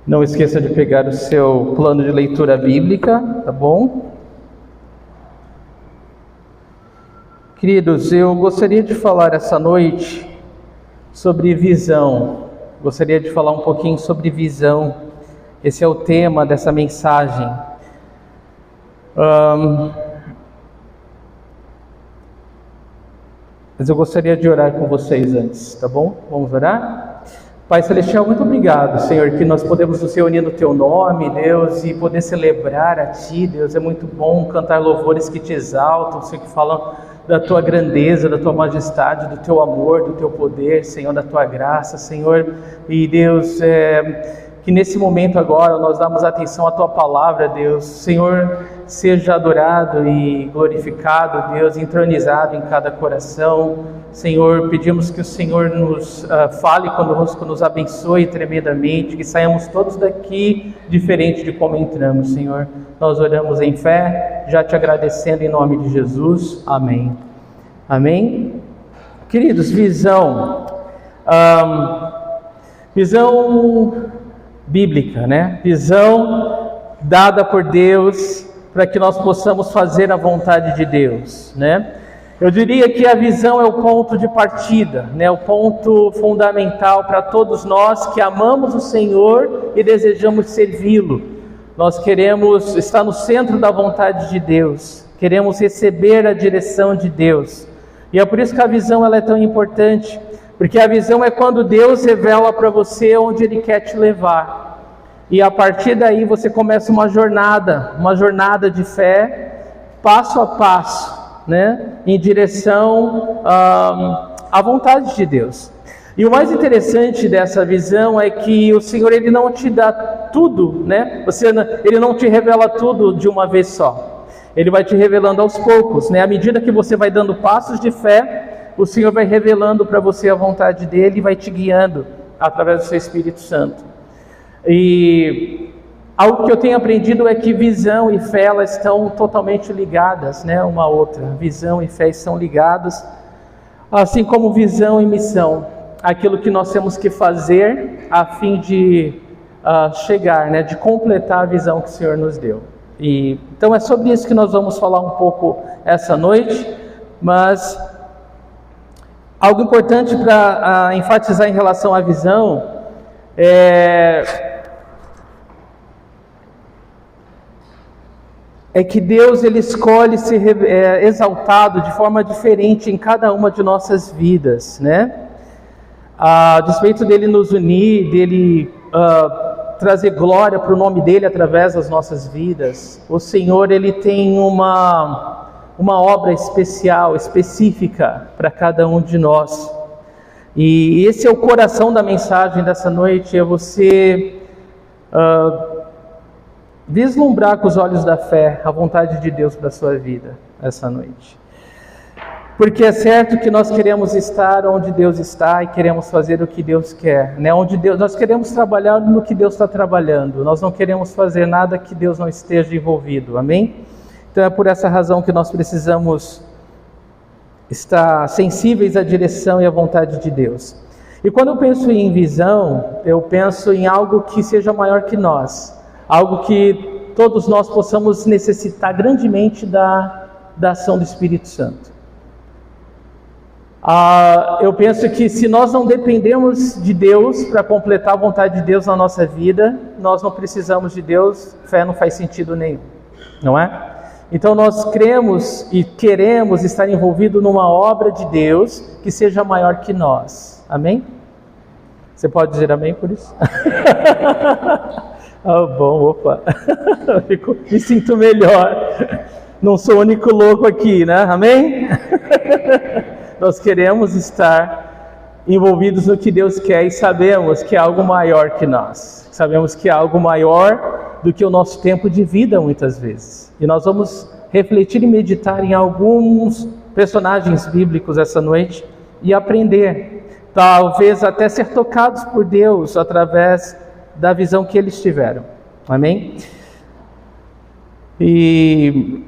Não esqueça de pegar o seu plano de leitura bíblica, tá bom? Queridos, eu gostaria de falar essa noite sobre visão. Gostaria de falar um pouquinho sobre visão. Esse é o tema dessa mensagem. Mas eu gostaria de orar com vocês antes, tá bom? Vamos orar? Pai Celestial, muito obrigado, Senhor, que nós podemos nos reunir no Teu nome, Deus, e poder celebrar a Ti, Deus. É muito bom cantar louvores que Te exaltam, Senhor, que falam da Tua grandeza, da Tua majestade, do Teu amor, do Teu poder, Senhor, da Tua graça, Senhor. E Deus, que nesse momento agora nós damos atenção à Tua palavra, Deus. Senhor, seja adorado e glorificado, Deus, entronizado em cada coração. Senhor, pedimos que o Senhor nos fale conosco, nos abençoe tremendamente, que saiamos todos daqui diferente de como entramos, Senhor. Nós oramos em fé, já te agradecendo em nome de Jesus. Amém. Amém? Queridos, visão. Visão bíblica, né? Visão dada por Deus para que nós possamos fazer a vontade de Deus, né? Eu diria que a visão é o ponto de partida, né? O ponto fundamental para todos nós que amamos o Senhor e desejamos servi-lo. Nós queremos estar no centro da vontade de Deus, queremos receber a direção de Deus. E é por isso que a visão ela é tão importante, porque a visão é quando Deus revela para você onde Ele quer te levar. E a partir daí você começa uma jornada de fé, passo a passo, né, em direção à vontade de Deus. E o mais interessante dessa visão é que o Senhor ele não te dá tudo, né? Ele não te revela tudo de uma vez só. Ele vai te revelando aos poucos, né? À medida que você vai dando passos de fé, o Senhor vai revelando para você a vontade dele e vai te guiando através do seu Espírito Santo. E algo que eu tenho aprendido é que visão e fé elas estão totalmente ligadas, né, uma à outra. Visão e fé estão ligadas, assim como visão e missão. Aquilo que nós temos que fazer a fim de chegar, né, de completar a visão que o Senhor nos deu. E então é sobre isso que nós vamos falar um pouco essa noite, mas algo importante para enfatizar em relação à visão é que Deus ele escolhe ser exaltado de forma diferente em cada uma de nossas vidas, né? A despeito dele nos unir, dele trazer glória para o nome dele através das nossas vidas, o Senhor ele tem uma obra especial, específica para cada um de nós. E esse é o coração da mensagem dessa noite, é você vislumbrar com os olhos da fé a vontade de Deus para a sua vida essa noite. Porque é certo que nós queremos estar onde Deus está e queremos fazer o que Deus quer, né? Nós queremos trabalhar no que Deus está trabalhando, nós não queremos fazer nada que Deus não esteja envolvido, amém? Então é por essa razão que nós precisamos estar sensíveis à direção e à vontade de Deus. E quando eu penso em visão, eu penso em algo que seja maior que nós, algo que todos nós possamos necessitar grandemente da ação do Espírito Santo. Eu penso que se nós não dependemos de Deus para completar a vontade de Deus na nossa vida, nós não precisamos de Deus, fé não faz sentido nenhum, não é? Então nós cremos e queremos estar envolvidos numa obra de Deus que seja maior que nós, amém? Você pode dizer amém por isso? Bom, opa, me sinto melhor, não sou o único louco aqui, né, amém? Nós queremos estar envolvidos no que Deus quer e sabemos que é algo maior que nós, sabemos que é algo maior do que o nosso tempo de vida muitas vezes, e nós vamos refletir e meditar em alguns personagens bíblicos essa noite e aprender, talvez até ser tocados por Deus através da visão que eles tiveram, amém? E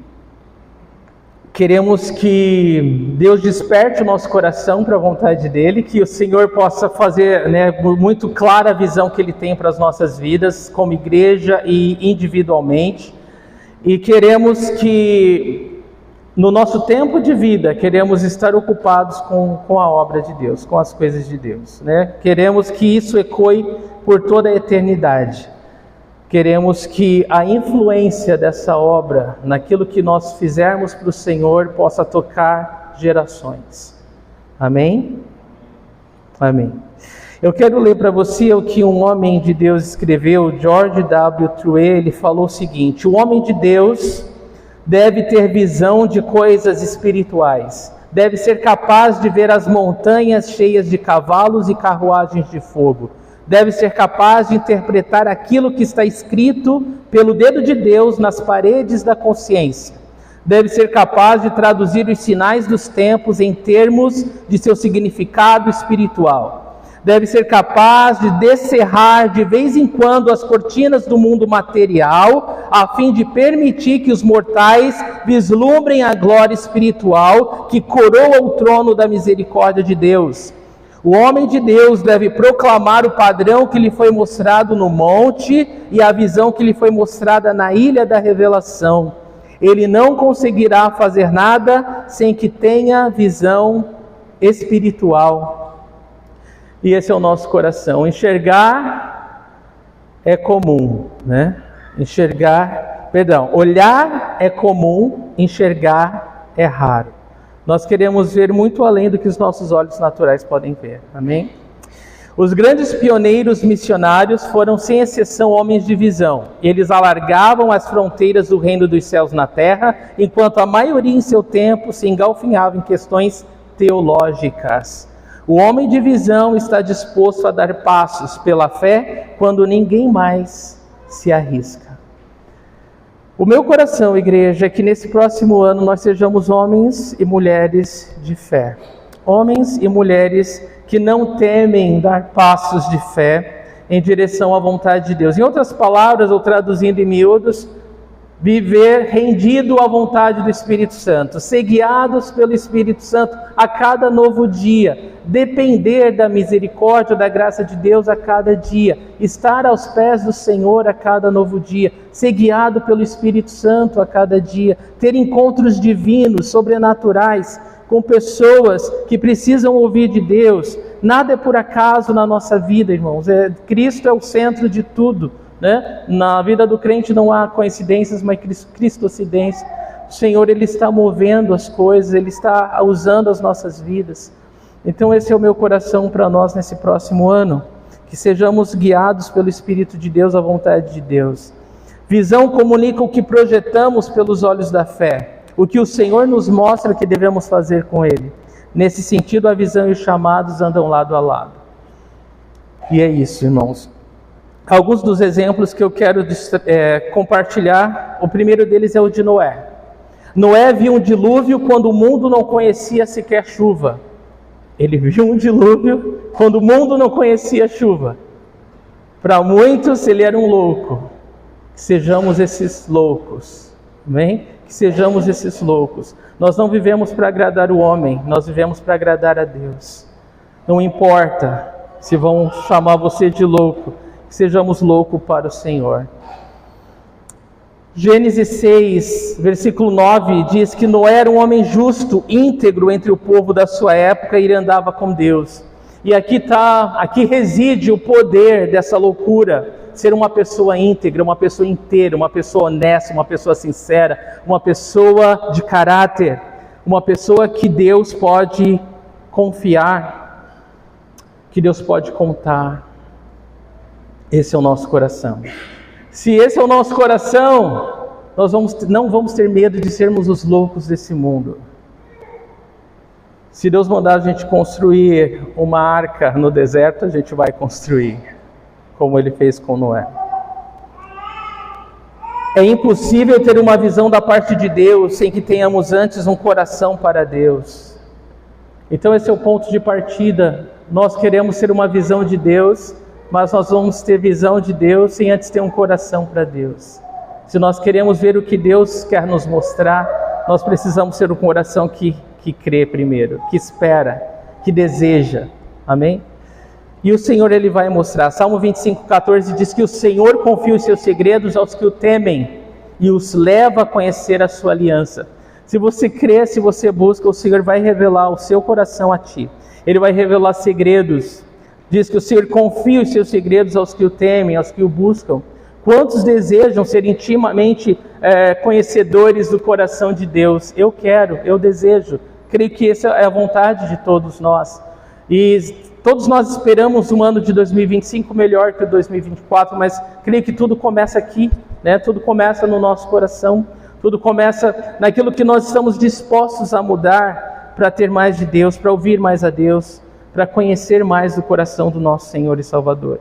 Queremos que Deus desperte o nosso coração para a vontade dEle, que o Senhor possa fazer, muito clara a visão que Ele tem para as nossas vidas, como igreja e individualmente. E queremos que, no nosso tempo de vida, queremos estar ocupados com a obra de Deus, com as coisas de Deus, Queremos que isso ecoe por toda a eternidade. Queremos que a influência dessa obra, naquilo que nós fizermos para o Senhor, possa tocar gerações. Amém? Amém. Eu quero ler para você o que um homem de Deus escreveu, George W. Truett. Ele falou o seguinte: o homem de Deus deve ter visão de coisas espirituais, deve ser capaz de ver as montanhas cheias de cavalos e carruagens de fogo, deve ser capaz de interpretar aquilo que está escrito pelo dedo de Deus nas paredes da consciência, deve ser capaz de traduzir os sinais dos tempos em termos de seu significado espiritual, deve ser capaz de descerrar de vez em quando as cortinas do mundo material, a fim de permitir que os mortais vislumbrem a glória espiritual que coroa o trono da misericórdia de Deus. O homem de Deus deve proclamar o padrão que lhe foi mostrado no monte e a visão que lhe foi mostrada na ilha da revelação. Ele não conseguirá fazer nada sem que tenha visão espiritual. E esse é o nosso coração. Enxergar é comum, Olhar é comum, enxergar é raro. Nós queremos ver muito além do que os nossos olhos naturais podem ver. Amém? Os grandes pioneiros missionários foram, sem exceção, homens de visão. Eles alargavam as fronteiras do reino dos céus na terra, enquanto a maioria em seu tempo se engalfinhava em questões teológicas. O homem de visão está disposto a dar passos pela fé quando ninguém mais se arrisca. O meu coração, igreja, é que nesse próximo ano nós sejamos homens e mulheres de fé. Homens e mulheres que não temem dar passos de fé em direção à vontade de Deus. Em outras palavras, ou traduzindo em miúdos, viver rendido à vontade do Espírito Santo, ser guiados pelo Espírito Santo a cada novo dia, depender da misericórdia, da graça de Deus a cada dia, estar aos pés do Senhor a cada novo dia, ser guiado pelo Espírito Santo a cada dia, ter encontros divinos, sobrenaturais, com pessoas que precisam ouvir de Deus. Nada é por acaso na nossa vida, irmãos. Cristo é o centro de tudo. Na vida do crente não há coincidências, mas cristocidência. O Senhor, Ele está movendo as coisas, Ele está usando as nossas vidas. Então esse é o meu coração para nós nesse próximo ano, que sejamos guiados pelo Espírito de Deus à vontade de Deus. Visão comunica o que projetamos pelos olhos da fé, o que o Senhor nos mostra que devemos fazer com Ele. Nesse sentido, a visão e os chamados andam lado a lado. E é isso, irmãos. Alguns dos exemplos que eu quero compartilhar, o primeiro deles é o de Noé. Noé viu um dilúvio quando o mundo não conhecia sequer chuva. Ele viu um dilúvio quando o mundo não conhecia chuva. Para muitos, ele era um louco. Que sejamos esses loucos. Amém? Que sejamos esses loucos. Nós não vivemos para agradar o homem, nós vivemos para agradar a Deus. Não importa se vão chamar você de louco, que sejamos loucos para o Senhor. Gênesis 6, versículo 9, diz que Noé era um homem justo, íntegro entre o povo da sua época, e ele andava com Deus. E aqui reside o poder dessa loucura, ser uma pessoa íntegra, uma pessoa inteira, uma pessoa honesta, uma pessoa sincera, uma pessoa de caráter, uma pessoa que Deus pode confiar, que Deus pode contar. Esse é o nosso coração. Se esse é o nosso coração, nós não vamos ter medo de sermos os loucos desse mundo. Se Deus mandar a gente construir uma arca no deserto, a gente vai construir, como Ele fez com Noé. É impossível ter uma visão da parte de Deus sem que tenhamos antes um coração para Deus. Então esse é o ponto de partida. Nós queremos ter uma visão de Deus, mas nós vamos ter visão de Deus sem antes ter um coração para Deus. Se nós queremos ver o que Deus quer nos mostrar, nós precisamos ser um coração que crê primeiro, que espera, que deseja. Amém? E o Senhor, Ele vai mostrar. Salmo 25:14 diz que o Senhor confia os seus segredos aos que o temem e os leva a conhecer a sua aliança. Se você crê, se você busca, o Senhor vai revelar o seu coração a ti. Ele vai revelar segredos. Diz que o Senhor confia os seus segredos aos que o temem, aos que o buscam. Quantos desejam ser intimamente conhecedores do coração de Deus? Eu quero, eu desejo. Creio que essa é a vontade de todos nós. E todos nós esperamos um ano de 2025 melhor que o 2024, mas creio que tudo começa aqui, né? Tudo começa no nosso coração, tudo começa naquilo que nós estamos dispostos a mudar para ter mais de Deus, para ouvir mais a Deus, para conhecer mais do coração do nosso Senhor e Salvador.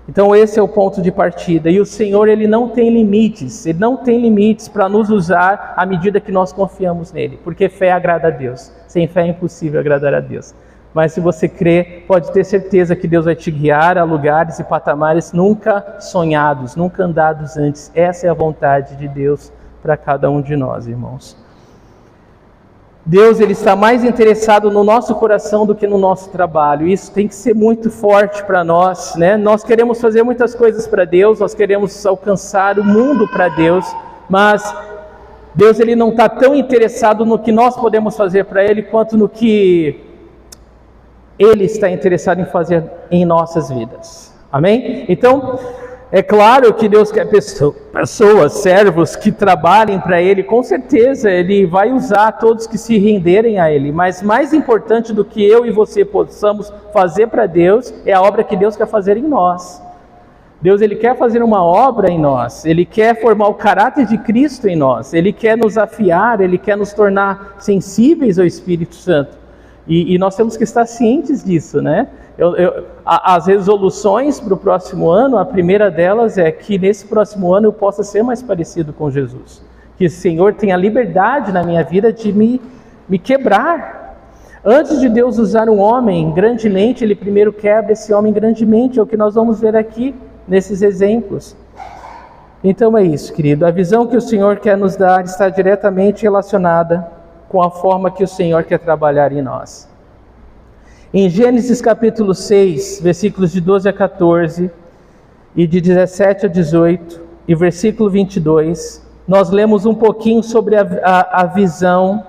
Então esse é o ponto de partida. E o Senhor, Ele não tem limites. Ele não tem limites para nos usar à medida que nós confiamos nele. Porque fé agrada a Deus. Sem fé é impossível agradar a Deus. Mas se você crê, pode ter certeza que Deus vai te guiar a lugares e patamares nunca sonhados, nunca andados antes. Essa é a vontade de Deus para cada um de nós, irmãos. Deus, Ele está mais interessado no nosso coração do que no nosso trabalho. Isso tem que ser muito forte para nós, né? Nós queremos fazer muitas coisas para Deus, nós queremos alcançar o mundo para Deus, mas Deus, Ele não está tão interessado no que nós podemos fazer para Ele, quanto no que Ele está interessado em fazer em nossas vidas. Amém? Então, é claro que Deus quer pessoas, servos que trabalhem para Ele. Com certeza Ele vai usar todos que se renderem a Ele. Mas mais importante do que eu e você possamos fazer para Deus é a obra que Deus quer fazer em nós. Deus, Ele quer fazer uma obra em nós. Ele quer formar o caráter de Cristo em nós. Ele quer nos afiar, Ele quer nos tornar sensíveis ao Espírito Santo. E nós temos que estar cientes disso, né? As resoluções para o próximo ano, a primeira delas é que nesse próximo ano eu possa ser mais parecido com Jesus. Que o Senhor tenha liberdade na minha vida de me quebrar. Antes de Deus usar um homem grandemente, Ele primeiro quebra esse homem grandemente. É o que nós vamos ver aqui nesses exemplos. Então é isso, querido. A visão que o Senhor quer nos dar está diretamente relacionada com a forma que o Senhor quer trabalhar em nós. Em Gênesis capítulo 6, versículos de 12 a 14, e de 17 a 18, e versículo 22, nós lemos um pouquinho sobre a visão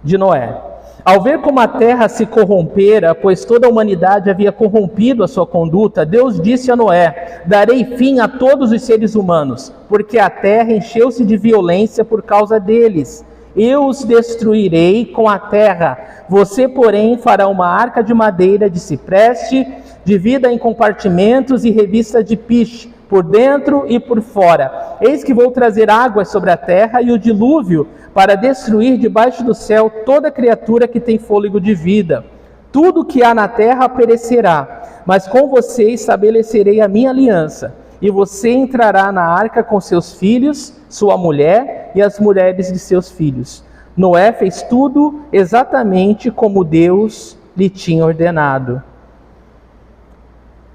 de Noé. Ao ver como a terra se corrompera, pois toda a humanidade havia corrompido a sua conduta, Deus disse a Noé: darei fim a todos os seres humanos, porque a terra encheu-se de violência por causa deles. Eu os destruirei com a terra. Você, porém, fará uma arca de madeira de cipreste, divida em compartimentos e revista de piche, por dentro e por fora. Eis que vou trazer águas sobre a terra e o dilúvio, para destruir debaixo do céu toda criatura que tem fôlego de vida. Tudo que há na terra perecerá, mas com você estabelecerei a minha aliança. E você entrará na arca com seus filhos, sua mulher e as mulheres de seus filhos. Noé fez tudo exatamente como Deus lhe tinha ordenado.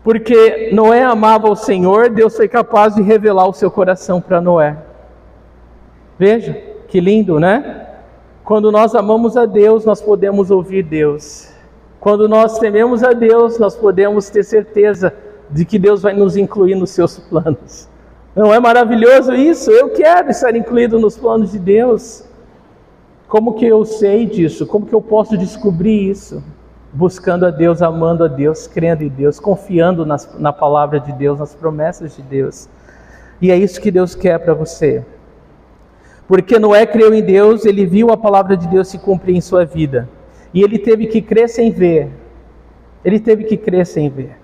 Porque Noé amava o Senhor, Deus foi capaz de revelar o seu coração para Noé. Veja, que lindo, né? Quando nós amamos a Deus, nós podemos ouvir Deus. Quando nós tememos a Deus, nós podemos ter certeza de que Deus vai nos incluir nos seus planos. Não é maravilhoso isso? Eu quero estar incluído nos planos de Deus. Como que eu sei disso? Como que eu posso descobrir isso? Buscando a Deus, amando a Deus, crendo em Deus, confiando na palavra de Deus, nas promessas de Deus. E é isso que Deus quer para você. Porque Noé creu em Deus, ele viu a palavra de Deus se cumprir em sua vida. E ele teve que crer sem ver. Ele teve que crer sem ver.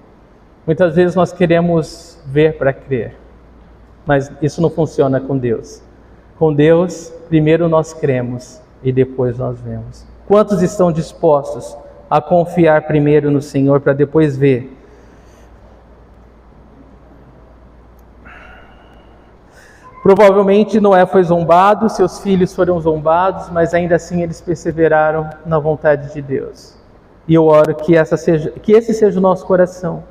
Muitas vezes nós queremos ver para crer, mas isso não funciona com Deus. Com Deus, primeiro nós cremos e depois nós vemos. Quantos estão dispostos a confiar primeiro no Senhor para depois ver? Provavelmente Noé foi zombado, seus filhos foram zombados, mas ainda assim eles perseveraram na vontade de Deus. E eu oro que esse seja o nosso coração.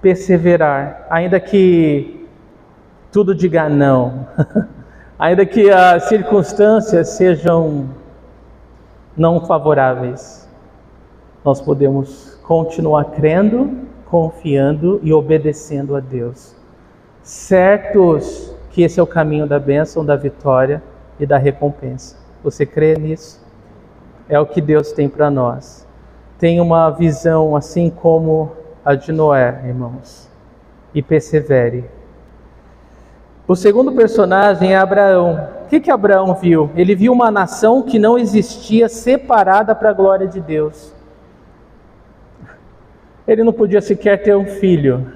Perseverar, ainda que tudo diga não, Ainda que as circunstâncias sejam não favoráveis, nós podemos continuar crendo, confiando e obedecendo a Deus, certos que esse é o caminho da bênção, da vitória e da recompensa. Você crê nisso? É o que Deus tem para nós. Tem uma visão assim como a de Noé, irmãos, e persevere. O segundo personagem é Abraão. O que Abraão viu? Ele viu uma nação que não existia, separada para a glória de Deus. Ele não podia sequer ter um filho,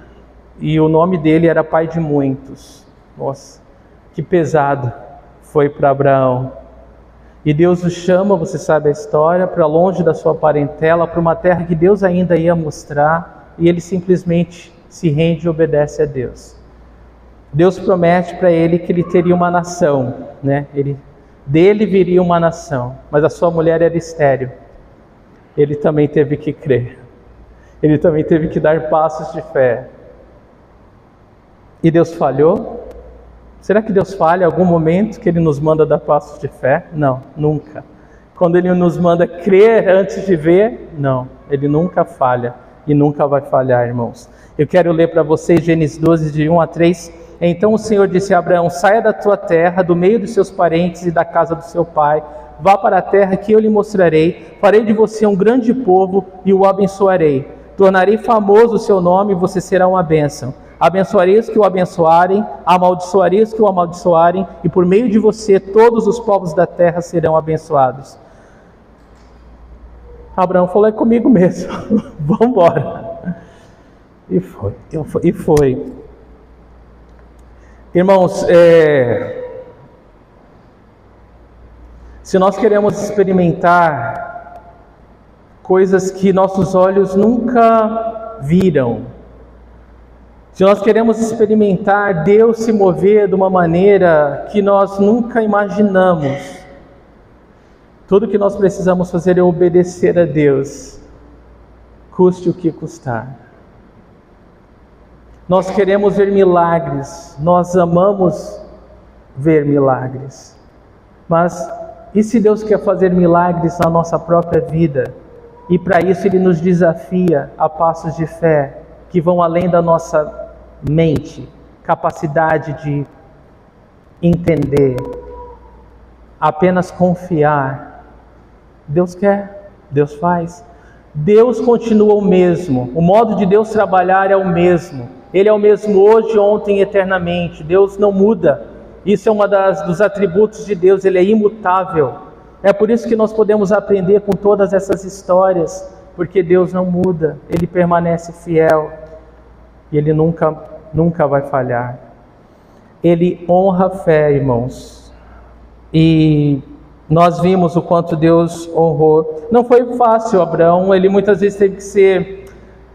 e o nome dele era pai de muitos. Nossa, que pesado foi para Abraão. E Deus o chama, você sabe a história, para longe da sua parentela, para uma terra que Deus ainda ia mostrar, e ele simplesmente se rende e obedece a Deus. Deus promete para ele que ele teria uma nação, né? Dele viria uma nação, mas a sua mulher era estéril. Ele também teve que crer. Ele também teve que dar passos de fé. E Deus falhou? Será que Deus falha em algum momento que Ele nos manda dar passos de fé? Não, nunca. Quando Ele nos manda crer antes de ver? Não, Ele nunca falha e nunca vai falhar, irmãos. Eu quero ler para vocês Gênesis 12, de 1 a 3. Então o Senhor disse a Abraão: saia da tua terra, do meio dos seus parentes e da casa do seu pai. Vá para a terra que eu lhe mostrarei. Farei de você um grande povo e o abençoarei. Tornarei famoso o seu nome e você será uma bênção. Abençoarei os que o abençoarem, amaldiçoarei os que o amaldiçoarem, e por meio de você todos os povos da terra serão abençoados. Abraão falou: é comigo mesmo, vamos embora. E foi. Irmãos, se nós queremos experimentar coisas que nossos olhos nunca viram, se nós queremos experimentar Deus se mover de uma maneira que nós nunca imaginamos, tudo que nós precisamos fazer é obedecer a Deus, custe o que custar. Nós queremos ver milagres, nós amamos ver milagres, mas e se Deus quer fazer milagres na nossa própria vida? E para isso Ele nos desafia a passos de fé que vão além da nossa mente, capacidade de entender, apenas confiar. Deus quer, Deus faz. Deus continua o mesmo, o modo de Deus trabalhar é o mesmo. Ele é o mesmo hoje, ontem e eternamente. Deus não muda. Isso é dos atributos de Deus, Ele é imutável. É por isso que nós podemos aprender com todas essas histórias, porque Deus não muda, Ele permanece fiel e Ele nunca vai falhar. Ele honra a fé, irmãos, e nós vimos o quanto Deus honrou. Não foi fácil, Abraão, ele muitas vezes teve que ser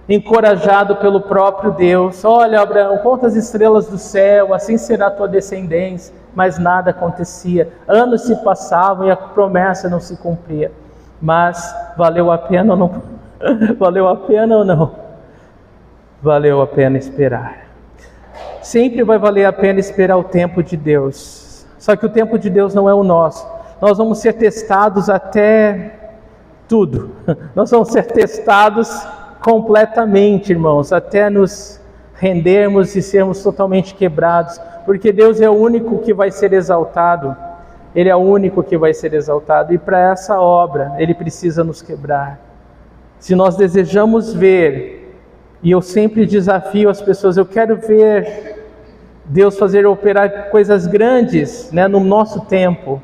encorajado pelo próprio Deus. Olha, Abraão, conta as estrelas do céu, assim será a tua descendência. Mas nada acontecia, anos se passavam e a promessa não se cumpria. Mas valeu a pena ou não? Valeu a pena ou não? Valeu a pena esperar. Sempre vai valer a pena esperar o tempo de Deus. Só que o tempo de Deus não é o nosso. Nós vamos ser testados até tudo. Nós vamos ser testados completamente, irmãos, até nos rendermos e sermos totalmente quebrados, porque Deus é o único que vai ser exaltado. Ele é o único que vai ser exaltado, e para essa obra Ele precisa nos quebrar. Se nós desejamos ver, e eu sempre desafio as pessoas, eu quero ver Deus operar coisas grandes, né, no nosso tempo.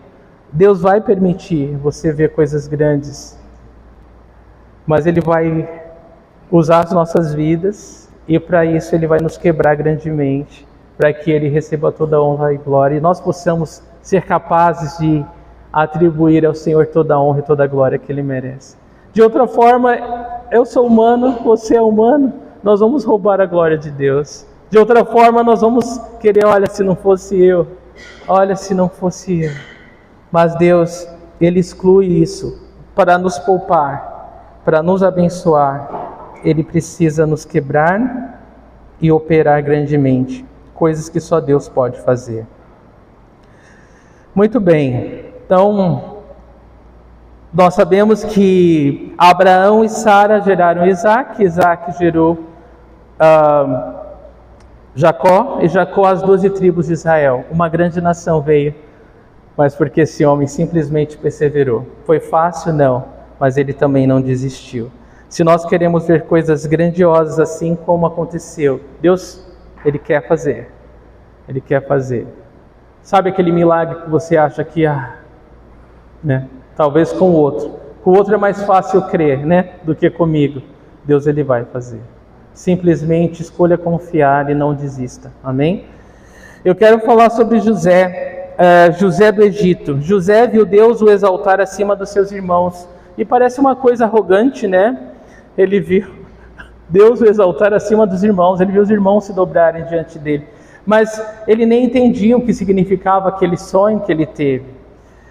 Deus vai permitir você ver coisas grandes, mas Ele vai usar as nossas vidas, e para isso Ele vai nos quebrar grandemente, para que Ele receba toda a honra e glória, e nós possamos ser capazes de atribuir ao Senhor toda a honra e toda a glória que Ele merece. De outra forma, eu sou humano, você é humano, nós vamos roubar a glória de Deus. De outra forma, nós vamos querer, olha, se não fosse eu, olha, se não fosse eu. Mas Deus, Ele exclui isso para nos poupar, para nos abençoar. Ele precisa nos quebrar e operar grandemente, coisas que só Deus pode fazer. Muito bem, então nós sabemos que Abraão e Sara geraram Isaac, Isaac gerou Jacó, e Jacó as 12 tribos de Israel. Uma grande nação veio, mas porque esse homem simplesmente perseverou. Foi fácil? Não, mas ele também não desistiu. Se nós queremos ver coisas grandiosas assim como aconteceu, Deus, Ele quer fazer. Ele quer fazer. Sabe aquele milagre que você acha que, né? Talvez com o outro. Com o outro é mais fácil crer, né? Do que comigo. Deus, Ele vai fazer. Simplesmente escolha confiar e não desista. Amém? Eu quero falar sobre José. José do Egito. José viu Deus o exaltar acima dos seus irmãos. E parece uma coisa arrogante, né? Ele viu Deus o exaltar acima dos irmãos. Ele viu os irmãos se dobrarem diante dele. Mas ele nem entendia o que significava aquele sonho que ele teve.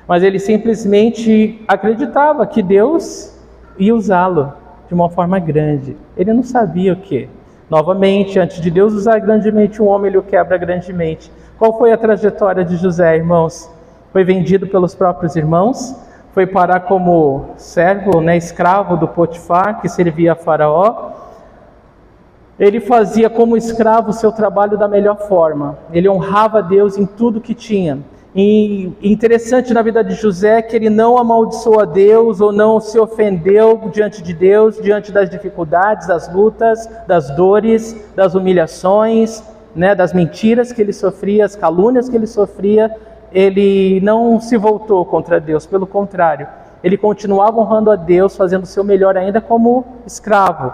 Mas ele simplesmente acreditava que Deus ia usá-lo de uma forma grande. Ele não sabia o que. Novamente, antes de Deus usar grandemente um homem, Ele o quebra grandemente. Qual foi a trajetória de José, irmãos? Foi vendido pelos próprios irmãos, foi parar como servo, né, escravo do Potifar, que servia a Faraó. Ele fazia como escravo o seu trabalho da melhor forma. Ele honrava a Deus em tudo que tinha. E interessante na vida de José é que ele não amaldiçoou a Deus ou não se ofendeu diante de Deus, diante das dificuldades, das lutas, das dores, das humilhações, né, das mentiras que ele sofria, as calúnias que ele sofria. Ele não se voltou contra Deus, pelo contrário, ele continuava honrando a Deus, fazendo o seu melhor ainda como escravo.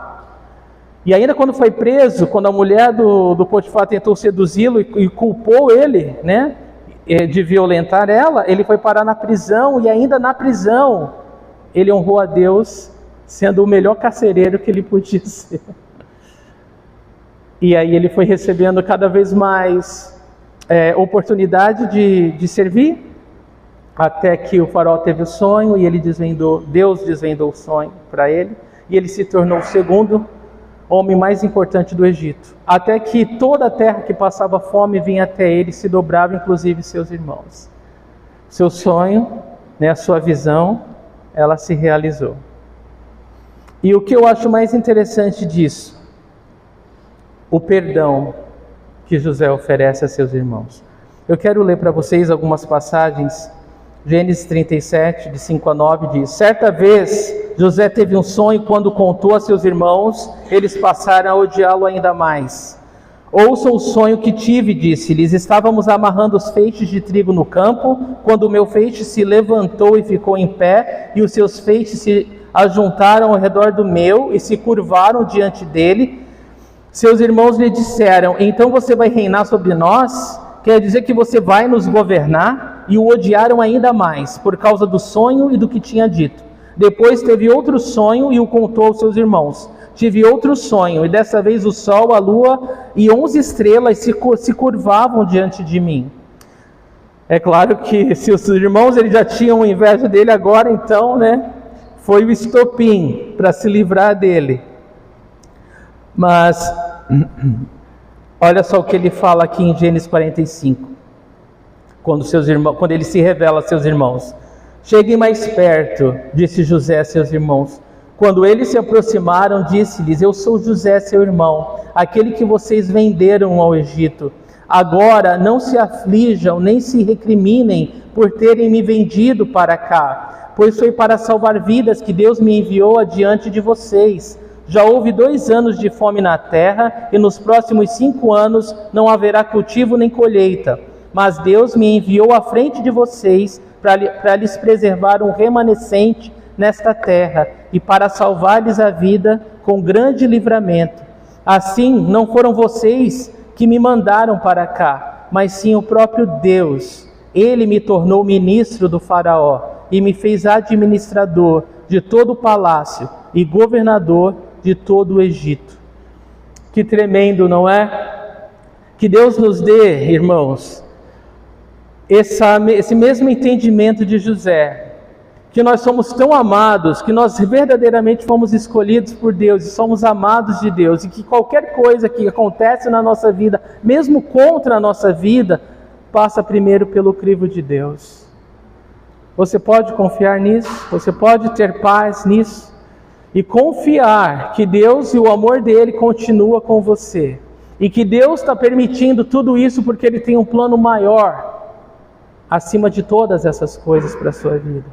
E ainda quando foi preso, quando a mulher do Potifar tentou seduzi-lo e culpou ele, né, de violentar ela, ele foi parar na prisão, e ainda na prisão ele honrou a Deus, sendo o melhor carcereiro que ele podia ser. E aí ele foi recebendo cada vez mais oportunidade de servir, até que o faraó teve o sonho, e Deus desvendou o sonho para ele, e ele se tornou o segundo homem mais importante do Egito, até que toda a terra que passava fome vinha até ele, se dobrava, inclusive seus irmãos. Seu sonho, né, a sua visão, ela se realizou. E o que eu acho mais interessante disso, o perdão que José oferece a seus irmãos. Eu quero ler para vocês algumas passagens. Gênesis 37, de 5 a 9, diz: certa vez José teve um sonho, quando contou a seus irmãos, eles passaram a odiá-lo ainda mais. Ouçam o sonho que tive, disse-lhes: estávamos amarrando os feixes de trigo no campo, quando o meu feixe se levantou e ficou em pé, e os seus feixes se ajuntaram ao redor do meu e se curvaram diante dele. Seus irmãos lhe disseram: então você vai reinar sobre nós? Quer dizer que você vai nos governar? E o odiaram ainda mais, por causa do sonho e do que tinha dito. Depois teve outro sonho e o contou aos seus irmãos. Tive outro sonho, e dessa vez o sol, a lua e 11 estrelas se curvavam diante de mim. É claro que se os irmãos eles já tinham inveja dele agora, então, né, foi o estopim para se livrar dele. Mas olha só o que ele fala aqui em Gênesis 45. Quando ele se revela a seus irmãos: cheguem mais perto, disse José a seus irmãos. Quando eles se aproximaram, disse-lhes: eu sou José, seu irmão, aquele que vocês venderam ao Egito. Agora não se aflijam, nem se recriminem por terem me vendido para cá, pois foi para salvar vidas que Deus me enviou adiante de vocês. Já houve 2 anos de fome na terra, e nos próximos 5 anos não haverá cultivo nem colheita. Mas Deus me enviou à frente de vocês para lhes preservar um remanescente nesta terra e para salvar-lhes a vida com grande livramento. Assim, não foram vocês que me mandaram para cá, mas sim o próprio Deus. Ele me tornou ministro do faraó e me fez administrador de todo o palácio e governador de todo o Egito. Que tremendo, não é? Que Deus nos dê, irmãos, esse mesmo entendimento de José, que nós somos tão amados, que nós verdadeiramente fomos escolhidos por Deus e somos amados de Deus, e que qualquer coisa que acontece na nossa vida, mesmo contra a nossa vida, passa primeiro pelo crivo de Deus. Você pode confiar nisso, você pode ter paz nisso e confiar que Deus e o amor dele continua com você e que Deus está permitindo tudo isso porque Ele tem um plano maior acima de todas essas coisas para a sua vida.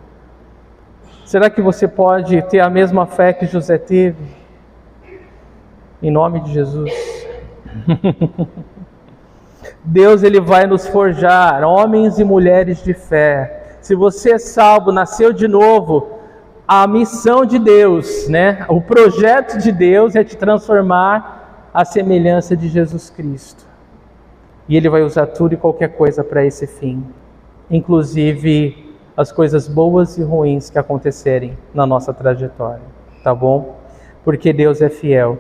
Será que você pode ter a mesma fé que José teve? Em nome de Jesus. Deus, Ele vai nos forjar, homens e mulheres de fé. Se você é salvo, nasceu de novo, a missão de Deus, né? O projeto de Deus é te transformar à semelhança de Jesus Cristo. E Ele vai usar tudo e qualquer coisa para esse fim. Inclusive as coisas boas e ruins que acontecerem na nossa trajetória. Tá bom? Porque Deus é fiel.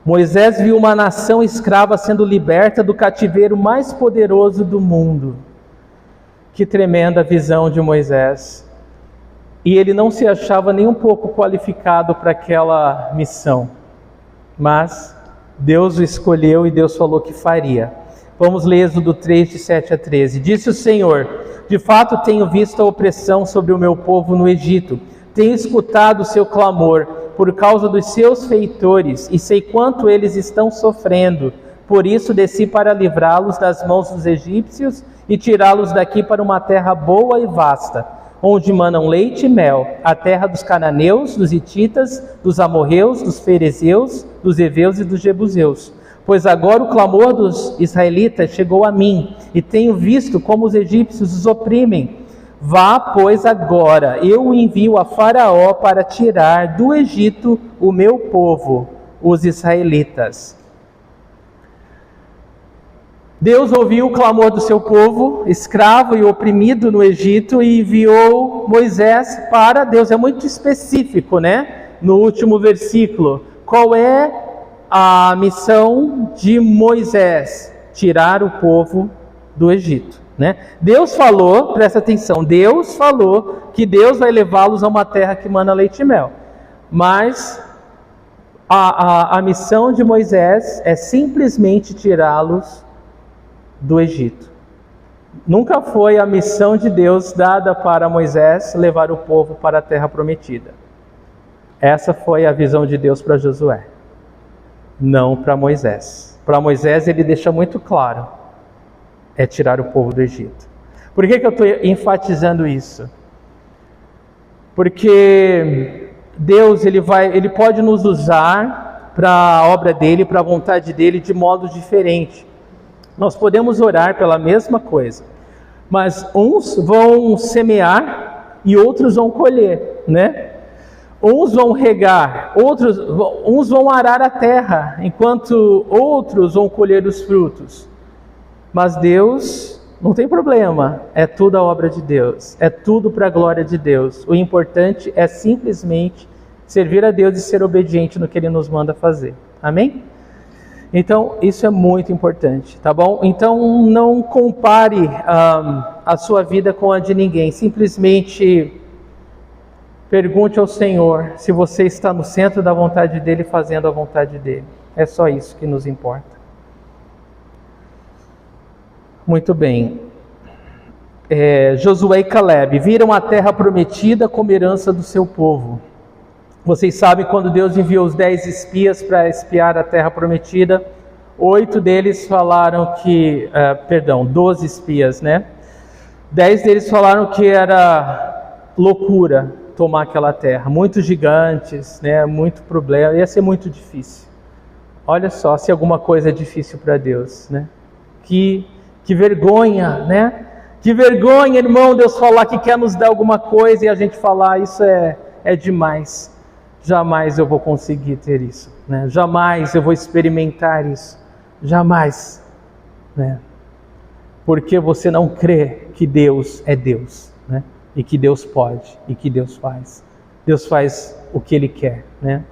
Moisés viu uma nação escrava sendo liberta do cativeiro mais poderoso do mundo. Que tremenda visão de Moisés. E ele não se achava nem um pouco qualificado para aquela missão. Mas Deus o escolheu e Deus falou que faria. Vamos ler Êxodo 3, de 7 a 13. Disse o Senhor: de fato tenho visto a opressão sobre o meu povo no Egito. Tenho escutado o seu clamor por causa dos seus feitores, e sei quanto eles estão sofrendo. Por isso desci para livrá-los das mãos dos egípcios e tirá-los daqui para uma terra boa e vasta, onde manam leite e mel, a terra dos cananeus, dos hititas, dos amorreus, dos ferezeus, dos heveus e dos jebuseus. Pois agora o clamor dos israelitas chegou a mim, e tenho visto como os egípcios os oprimem. Vá, pois, agora, eu o envio a Faraó para tirar do Egito o meu povo, os israelitas. Deus ouviu o clamor do seu povo, escravo e oprimido no Egito, e enviou Moisés para... Deus é muito específico, né? No último versículo. Qual é a missão de Moisés? Tirar o povo do Egito. Né? Deus falou, presta atenção, Deus falou que Deus vai levá-los a uma terra que mana leite e mel. Mas a missão de Moisés é simplesmente tirá-los do Egito. Nunca foi a missão de Deus dada para Moisés levar o povo para a terra prometida. Essa foi a visão de Deus para Josué, não para Moisés. Para Moisés ele deixa muito claro: é tirar o povo do Egito. Por que eu estou enfatizando isso? Porque Deus ele pode nos usar para a obra dele, para a vontade dele, de modo diferente. Nós podemos orar pela mesma coisa, mas uns vão semear e outros vão colher, né? Uns vão regar, uns vão arar a terra, enquanto outros vão colher os frutos. Mas Deus não tem problema, é tudo a obra de Deus, é tudo para a glória de Deus. O importante é simplesmente servir a Deus e ser obediente no que Ele nos manda fazer. Amém? Então, isso é muito importante, tá bom? Então, não compare a sua vida com a de ninguém. Simplesmente pergunte ao Senhor se você está no centro da vontade dEle, fazendo a vontade dEle. É só isso que nos importa. Muito bem. Josué e Caleb viram a terra prometida como herança do seu povo. Vocês sabem, quando Deus enviou os 10 espias para espiar a terra prometida, 8 deles falaram que... 12 espias, né? 10 deles falaram que era loucura tomar aquela terra. Muitos gigantes, né? Muito problema, ia ser muito difícil. Olha só, se alguma coisa é difícil para Deus, né? Que vergonha, né? Que vergonha, irmão, Deus falar que quer nos dar alguma coisa e a gente falar, isso é demais. Jamais eu vou conseguir ter isso, né? Jamais eu vou experimentar isso. Jamais, né? Porque você não crê que Deus é Deus, né? E que Deus pode, e que Deus faz. Deus faz o que Ele quer, né?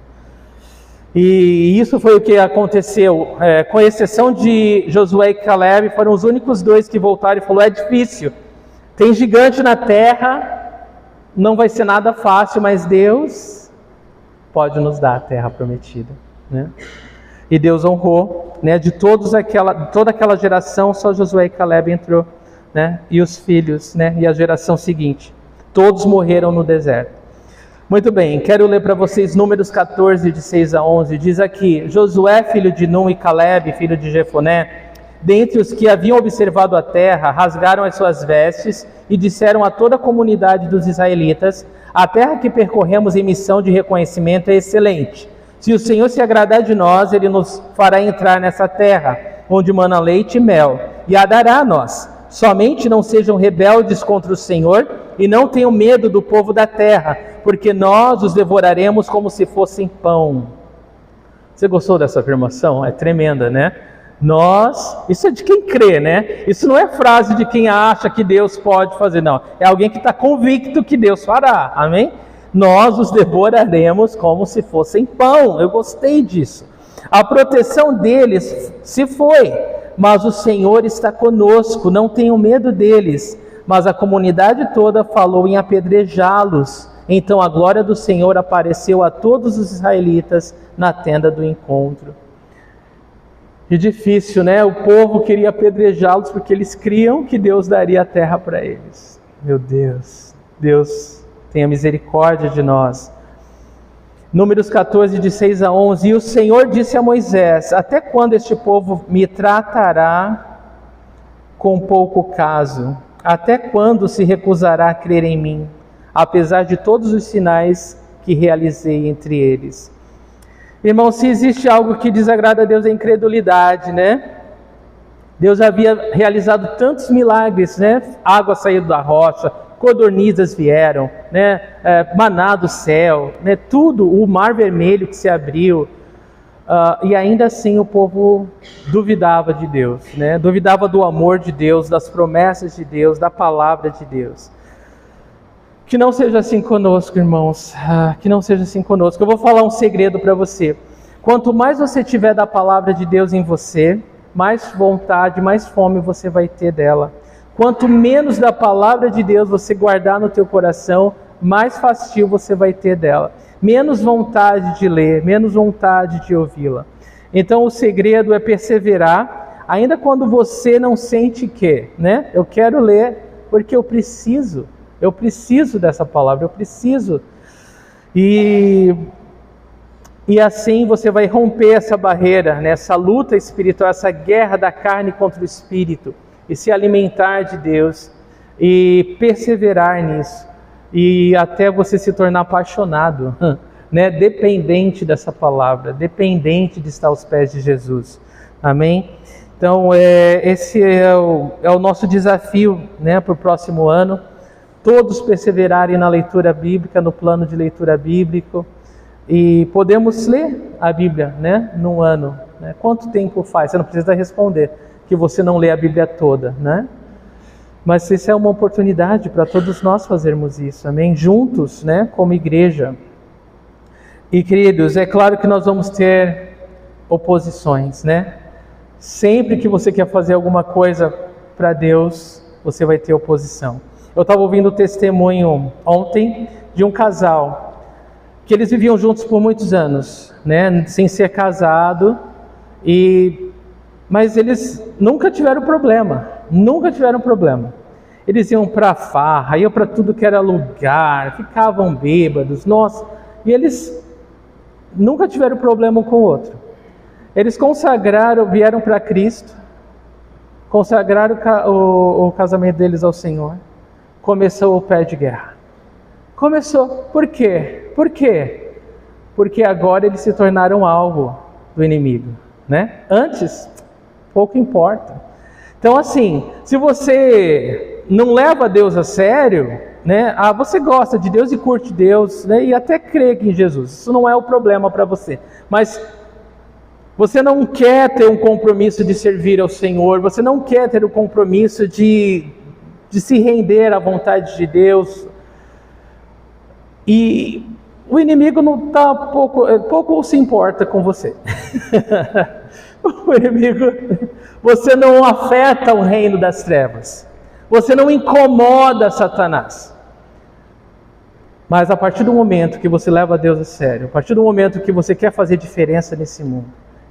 E isso foi o que aconteceu, com exceção de Josué e Caleb, foram os únicos 2 que voltaram e falaram: é difícil, tem gigante na terra, não vai ser nada fácil, mas Deus pode nos dar a terra prometida, né? E Deus honrou né, de toda aquela geração, só Josué e Caleb entrou, né, e os filhos, né, e a geração seguinte. Todos morreram no deserto. Muito bem, quero ler para vocês Números 14, de 6 a 11. Diz aqui: Josué, filho de Nun, e Caleb, filho de Jefoné, dentre os que haviam observado a terra, rasgaram as suas vestes e disseram a toda a comunidade dos israelitas: a terra que percorremos em missão de reconhecimento é excelente. Se o Senhor se agradar de nós, Ele nos fará entrar nessa terra, onde mana leite e mel, e a dará a nós. Somente não sejam rebeldes contra o Senhor, e não tenham medo do povo da terra, porque nós os devoraremos como se fossem pão. Você gostou dessa afirmação? É tremenda, né? Isso é de quem crê, né? Isso não é frase de quem acha que Deus pode fazer, não. É alguém que está convicto que Deus fará, amém? Nós os devoraremos como se fossem pão. Eu gostei disso. A proteção deles se foi, mas o Senhor está conosco, não tenham medo deles. Mas a comunidade toda falou em apedrejá-los. Então a glória do Senhor apareceu a todos os israelitas na tenda do encontro. E difícil, né? O povo queria apedrejá-los porque eles criam que Deus daria a terra para eles. Meu Deus, Deus tenha misericórdia de nós. Números 14, de 6 a 11. E o Senhor disse a Moisés: até quando este povo me tratará com pouco caso? Até quando se recusará a crer em mim, apesar de todos os sinais que realizei entre eles? Irmão, se existe algo que desagrada a Deus, é a incredulidade, né? Deus havia realizado tantos milagres, né? Água saiu da rocha, codornizes vieram, né? Maná do céu, né? Tudo, o mar vermelho que se abriu, e ainda assim o povo duvidava de Deus, né? Duvidava do amor de Deus, das promessas de Deus, da palavra de Deus. Que não seja assim conosco, irmãos, que não seja assim conosco. Eu vou falar um segredo para você. Quanto mais você tiver da palavra de Deus em você, mais vontade, mais fome você vai ter dela. Quanto menos da palavra de Deus você guardar no teu coração, mais fastio você vai ter dela. Menos vontade de ler, menos vontade de ouvi-la. Então o segredo é perseverar, ainda quando você não sente que, né? Eu quero ler porque eu preciso dessa palavra, eu preciso. E assim você vai romper essa barreira, né? Essa luta espiritual, essa guerra da carne contra o espírito, e se alimentar de Deus, e perseverar nisso, e até você se tornar apaixonado, né? Dependente dessa palavra, dependente de estar aos pés de Jesus. Amém? Então esse é o nosso desafio, né, para o próximo ano. Todos perseverarem na leitura bíblica, no plano de leitura bíblico, e podemos ler a Bíblia, né, num ano, né? Quanto tempo faz? Você não precisa responder que você não lê a Bíblia toda, né? Mas isso é uma oportunidade para todos nós fazermos isso, amém? Juntos, né, como igreja. E queridos, é claro que nós vamos ter oposições, né? Sempre que você quer fazer alguma coisa para Deus, você vai ter oposição. Eu estava ouvindo o testemunho ontem de um casal que eles viviam juntos por muitos anos, né, sem ser casado, mas eles nunca tiveram problema. Eles iam para farra, iam para tudo que era lugar, ficavam bêbados, nossa, e eles nunca tiveram problema um com o outro. Eles vieram para Cristo, consagraram o casamento deles ao Senhor. Começou o pé de guerra. Começou. Por quê? Porque agora eles se tornaram alvo do inimigo, né? Antes, pouco importa. Então assim, se você não leva Deus a sério, né? Você gosta de Deus e curte Deus, né? E até crê em Jesus. Isso não é o problema para você. Mas você não quer ter um compromisso de servir ao Senhor. Você não quer ter o compromisso de se render à vontade de Deus, e o inimigo não está pouco se importa com você. O inimigo, você não afeta o reino das trevas, você não incomoda Satanás. Mas a partir do momento que você leva Deus a sério, a partir do momento que você quer fazer diferença nesse mundo,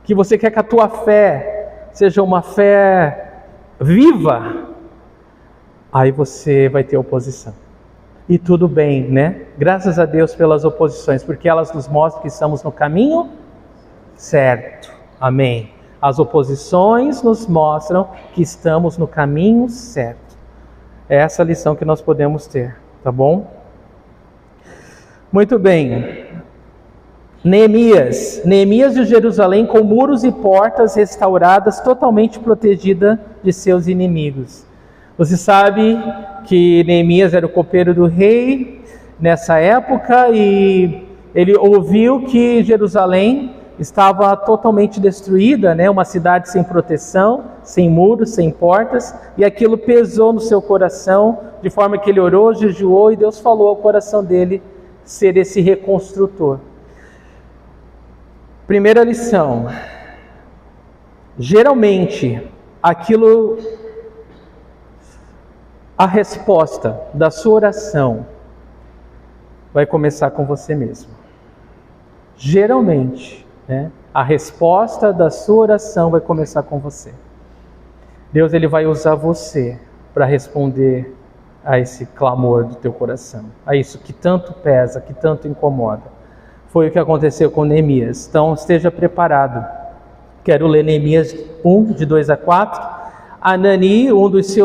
que você quer que a tua fé seja uma fé viva, aí você vai ter oposição. E tudo bem, né? Graças a Deus pelas oposições, porque elas nos mostram que estamos no caminho certo. Amém. As oposições nos mostram que estamos no caminho certo. É essa a lição que nós podemos ter, tá bom? Muito bem. Neemias de Jerusalém com muros e portas restauradas, totalmente protegida de seus inimigos. Você sabe que Neemias era o copeiro do rei nessa época e ele ouviu que Jerusalém estava totalmente destruída, né? Uma cidade sem proteção, sem muros, sem portas, e aquilo pesou no seu coração, de forma que ele orou, jejuou, e Deus falou ao coração dele ser esse reconstrutor. Primeira lição: geralmente a resposta da sua oração vai começar com você mesmo. Geralmente, né? A resposta da sua oração vai começar com você. Deus ele vai usar você para responder a esse clamor do teu coração, a isso que tanto pesa, que tanto incomoda. Foi o que aconteceu com Neemias. Então esteja preparado. Quero ler Neemias 1, de 2 a 4. Anani, um dos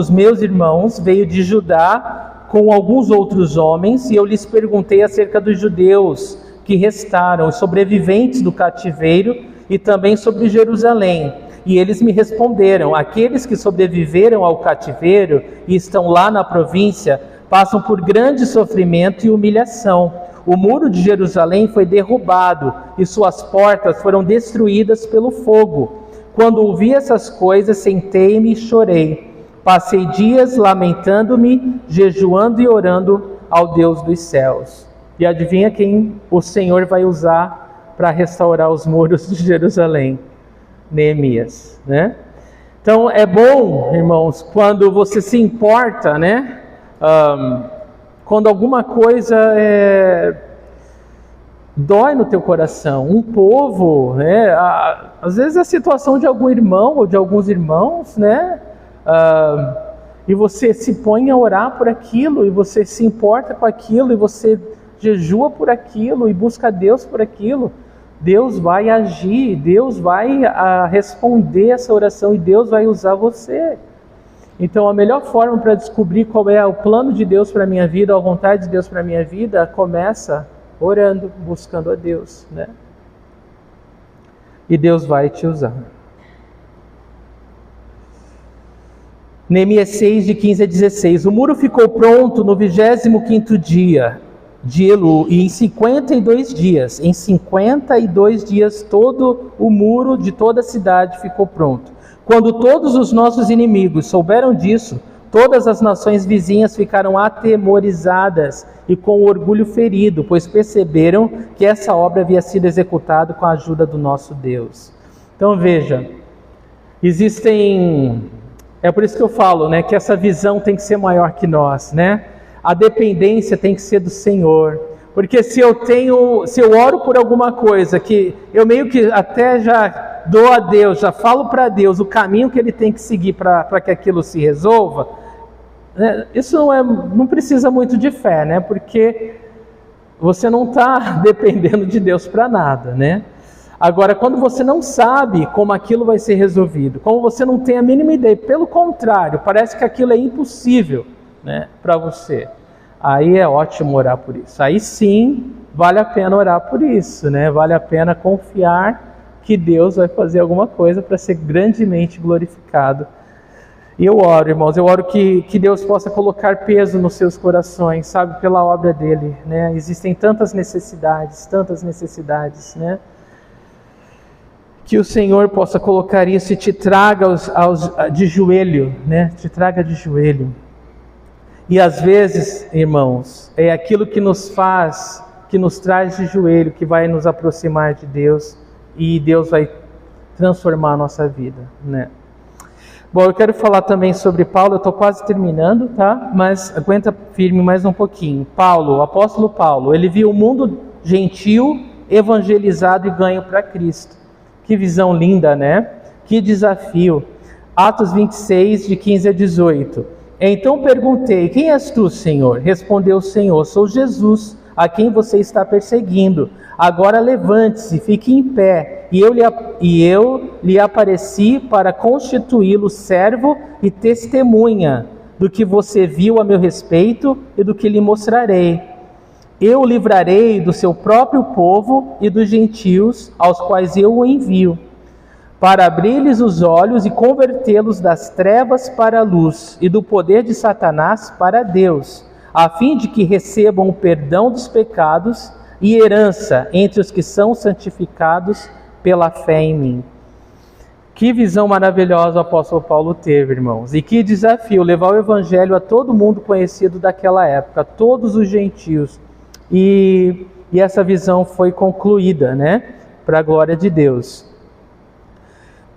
meus irmãos, veio de Judá com alguns outros homens, e eu lhes perguntei acerca dos judeus que restaram, os sobreviventes do cativeiro, e também sobre Jerusalém. E eles me responderam: aqueles que sobreviveram ao cativeiro e estão lá na província, passam por grande sofrimento e humilhação. O muro de Jerusalém foi derrubado e suas portas foram destruídas pelo fogo. Quando ouvi essas coisas, sentei-me e chorei. Passei dias lamentando-me, jejuando e orando ao Deus dos céus. E adivinha quem o Senhor vai usar para restaurar os muros de Jerusalém? Neemias, né? Então é bom, irmãos, quando você se importa, né? Quando alguma coisa dói no teu coração, um povo, né? Às vezes a situação de algum irmão ou de alguns irmãos, né? E você se põe a orar por aquilo, e você se importa com aquilo, e você jejua por aquilo, e busca Deus por aquilo. Deus vai agir, Deus vai responder essa oração, e Deus vai usar você. Então a melhor forma para descobrir qual é o plano de Deus para a minha vida, a vontade de Deus para a minha vida, começa orando, buscando a Deus, né? E Deus vai te usar. Neemias 6, de 15 a 16. O muro ficou pronto no 25º dia de Elu, e em 52 dias, todo o muro de toda a cidade ficou pronto. Quando todos os nossos inimigos souberam disso, todas as nações vizinhas ficaram atemorizadas e com orgulho ferido, pois perceberam que essa obra havia sido executada com a ajuda do nosso Deus. Então veja, é por isso que eu falo, né, que essa visão tem que ser maior que nós, né? A dependência tem que ser do Senhor, porque se eu oro por alguma coisa que eu meio que até já dou a Deus, já falo para Deus o caminho que Ele tem que seguir para que aquilo se resolva, né? Isso não precisa muito de fé, né? Porque você não está dependendo de Deus para nada, né? Agora, quando você não sabe como aquilo vai ser resolvido, como você não tem a mínima ideia, pelo contrário, parece que aquilo é impossível, né, para você, aí é ótimo orar por isso. Aí sim, vale a pena orar por isso, né? Vale a pena confiar que Deus vai fazer alguma coisa para ser grandemente glorificado. E eu oro, irmãos, que Deus possa colocar peso nos seus corações, sabe, pela obra dele, né? Existem tantas necessidades, né? Que o Senhor possa colocar isso e te traga de joelho, né? Te traga de joelho. E às vezes, irmãos, é aquilo que nos traz de joelho, que vai nos aproximar de Deus, e Deus vai transformar a nossa vida, né? Bom, eu quero falar também sobre Paulo, eu estou quase terminando, tá? Mas aguenta firme mais um pouquinho. Paulo, o apóstolo Paulo, ele viu o mundo gentil evangelizado e ganho para Cristo. Que visão linda, né? Que desafio. Atos 26, de 15 a 18. Então perguntei, quem és tu, Senhor? Respondeu o Senhor, sou Jesus, a quem você está perseguindo. Agora levante-se, fique em pé. E eu lhe apareci para constituí-lo servo e testemunha do que você viu a meu respeito e do que lhe mostrarei. Eu o livrarei do seu próprio povo e dos gentios, aos quais eu o envio, para abrir-lhes os olhos e convertê-los das trevas para a luz e do poder de Satanás para Deus, a fim de que recebam o perdão dos pecados e herança entre os que são santificados pela fé em mim. Que visão maravilhosa o apóstolo Paulo teve, irmãos. E que desafio levar o evangelho a todo mundo conhecido daquela época, a todos os gentios. E essa visão foi concluída, né? Para a glória de Deus.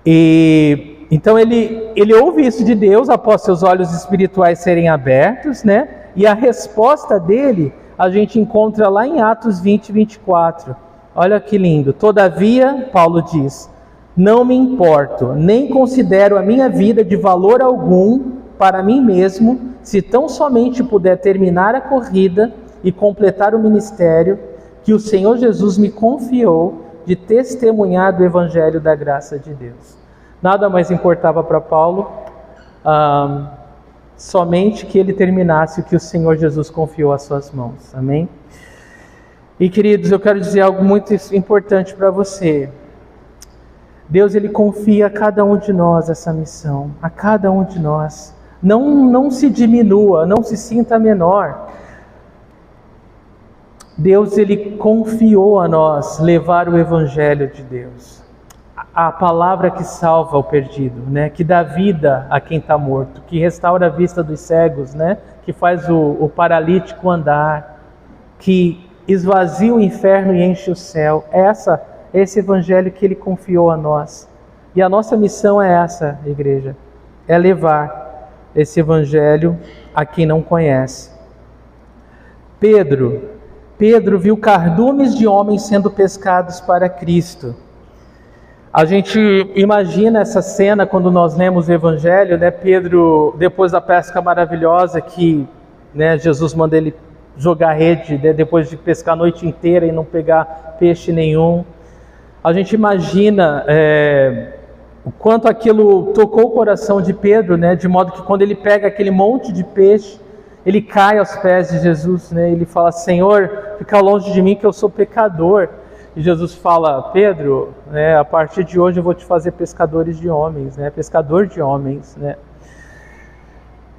E então ele ouve isso de Deus após seus olhos espirituais serem abertos, né? E a resposta dele a gente encontra lá em Atos 20, 24. Olha que lindo. Todavia, Paulo diz, não me importo, nem considero a minha vida de valor algum para mim mesmo, se tão somente puder terminar a corrida e completar o ministério que o Senhor Jesus me confiou de testemunhar do Evangelho da graça de Deus. Nada mais importava para Paulo, somente que ele terminasse o que o Senhor Jesus confiou às suas mãos. Amém? E queridos, eu quero dizer algo muito importante para você. Deus, Ele confia a cada um de nós essa missão, a cada um de nós. Não se diminua, não se sinta menor. Deus, Ele confiou a nós levar o Evangelho de Deus. A palavra que salva o perdido, né? Que dá vida a quem está morto, que restaura a vista dos cegos, né? Que faz o paralítico andar, que esvazia o inferno e enche o céu. Esse Evangelho que Ele confiou a nós. E a nossa missão é essa, igreja, é levar esse Evangelho a quem não conhece. Pedro viu cardumes de homens sendo pescados para Cristo. A gente imagina essa cena quando nós lemos o Evangelho, né? Pedro, depois da pesca maravilhosa que, né, Jesus manda ele jogar rede, né, depois de pescar a noite inteira e não pegar peixe nenhum. A gente imagina o quanto aquilo tocou o coração de Pedro, né? De modo que quando ele pega aquele monte de peixe, ele cai aos pés de Jesus, né? Ele fala, Senhor, fica longe de mim que eu sou pecador. E Jesus fala, Pedro, né, a partir de hoje eu vou te fazer pescadores de homens, né? Pescador de homens, né?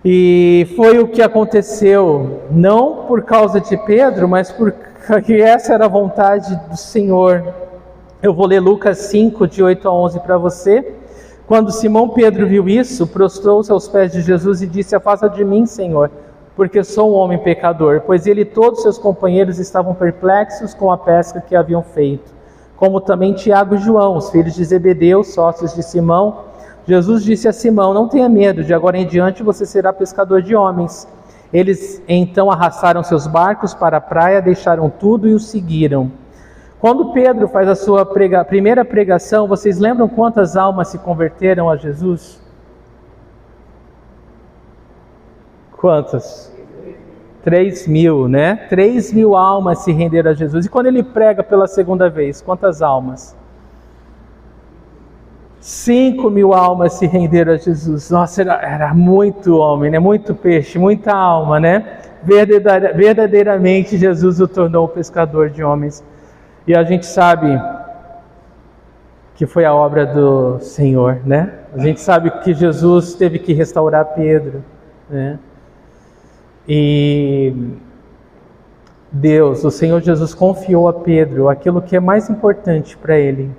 E foi o que aconteceu, não por causa de Pedro, mas porque essa era a vontade do Senhor. Eu vou ler Lucas 5, de 8 a 11 para você. Quando Simão Pedro viu isso, prostrou-se aos pés de Jesus e disse, afasta de mim, Senhor, porque sou um homem pecador. Pois ele e todos seus companheiros estavam perplexos com a pesca que haviam feito, como também Tiago e João, os filhos de Zebedeu, sócios de Simão. Jesus disse a Simão, não tenha medo, de agora em diante você será pescador de homens. Eles então arrastaram seus barcos para a praia, deixaram tudo e o seguiram. Quando Pedro faz a sua primeira pregação, vocês lembram quantas almas se converteram a Jesus? Quantas? 3.000, né? 3.000 almas se renderam a Jesus. E quando ele prega pela segunda vez, quantas almas? 5.000 almas se renderam a Jesus. Nossa, era muito homem, né? Muito peixe, muita alma, né? Verdadeiramente Jesus o tornou pescador de homens. E a gente sabe que foi a obra do Senhor, né? A gente sabe que Jesus teve que restaurar Pedro, né? E Deus, o Senhor Jesus, confiou a Pedro aquilo que é mais importante para ele.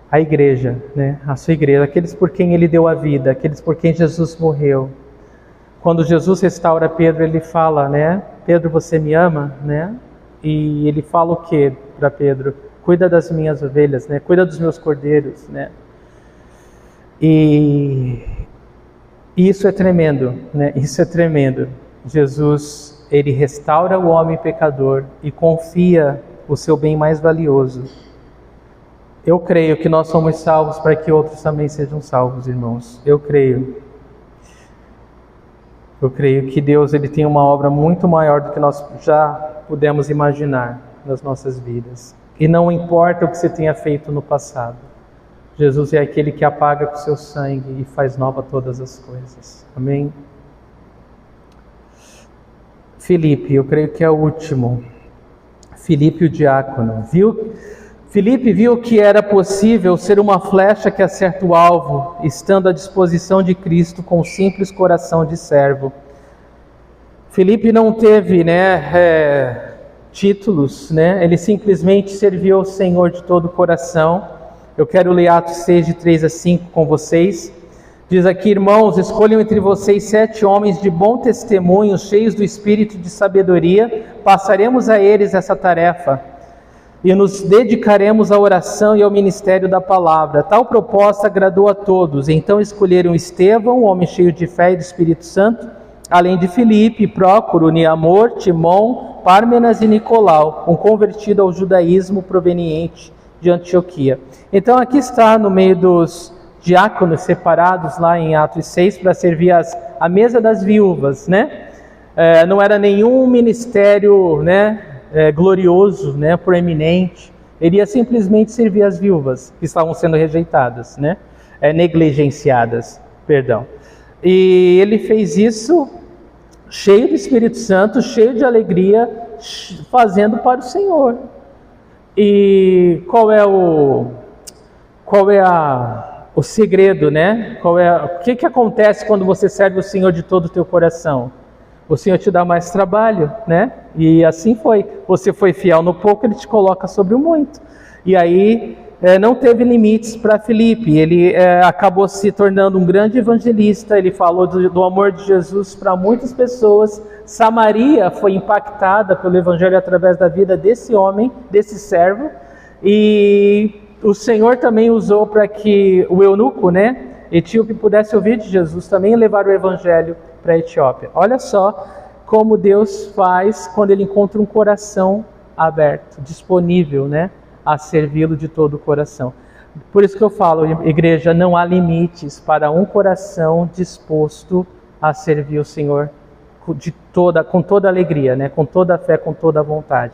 A igreja, né? A sua igreja, aqueles por quem ele deu a vida, aqueles por quem Jesus morreu. Quando Jesus restaura Pedro, ele fala, né? Pedro, você me ama, né? E ele fala o que para Pedro? Cuida das minhas ovelhas, né? Cuida dos meus cordeiros, né? E isso é tremendo, né? Isso é tremendo. Jesus, ele restaura o homem pecador e confia o seu bem mais valioso. Eu creio que nós somos salvos para que outros também sejam salvos, irmãos. Eu creio que Deus ele tem uma obra muito maior do que nós já pudemos imaginar nas nossas vidas. E não importa o que você tenha feito no passado. Jesus é aquele que apaga com seu sangue e faz nova todas as coisas. Amém? Filipe, eu creio que é o último. Filipe o diácono. Filipe viu que era possível ser uma flecha que acerta o alvo, estando à disposição de Cristo com um simples coração de servo. Filipe não teve títulos, ele simplesmente serviu ao Senhor de todo o coração. Eu quero ler Atos 6, de 3 a 5 com vocês. Diz aqui: irmãos, escolham entre vocês 7 homens de bom testemunho, cheios do espírito de sabedoria, passaremos a eles essa tarefa e nos dedicaremos à oração e ao ministério da palavra. Tal proposta agradou a todos. Então escolheram Estevão, um homem cheio de fé e do Espírito Santo, além de Filipe, Prócoro, Niamor, Timon, Pármenas e Nicolau, um convertido ao judaísmo proveniente de Antioquia. Então aqui está no meio dos diáconos separados lá em Atos 6 para servir a mesa das viúvas, não era nenhum ministério, glorioso, proeminente. Ele ia simplesmente servir as viúvas que estavam sendo rejeitadas, negligenciadas, perdão. E ele fez isso cheio do Espírito Santo, cheio de alegria, fazendo para o Senhor. E qual é o segredo, o que acontece quando você serve o Senhor de todo o teu coração? O Senhor te dá mais trabalho, E assim foi. Você foi fiel no pouco, Ele te coloca sobre o muito. E aí não teve limites para Filipe. Ele acabou se tornando um grande evangelista. Ele falou do amor de Jesus para muitas pessoas. Samaria foi impactada pelo evangelho através da vida desse homem, desse servo. E o Senhor também usou para que o eunuco, etíope, pudesse ouvir de Jesus também e levar o evangelho para a Etiópia. Olha só como Deus faz quando Ele encontra um coração aberto, disponível, a servi-lo de todo o coração. Por isso que eu falo, igreja, não há limites para um coração disposto a servir o Senhor com toda alegria, com toda a fé, com toda a vontade.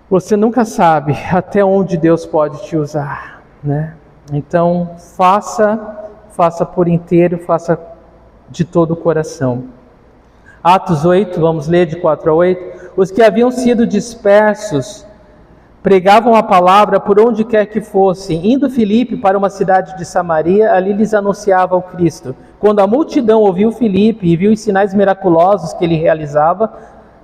Você nunca sabe até onde Deus pode te usar, Então, faça por inteiro, faça de todo o coração. Atos 8, vamos ler de 4 a 8. Os que haviam sido dispersos pregavam a palavra por onde quer que fossem. Indo Filipe para uma cidade de Samaria, ali lhes anunciava o Cristo. Quando a multidão ouviu Filipe e viu os sinais miraculosos que ele realizava,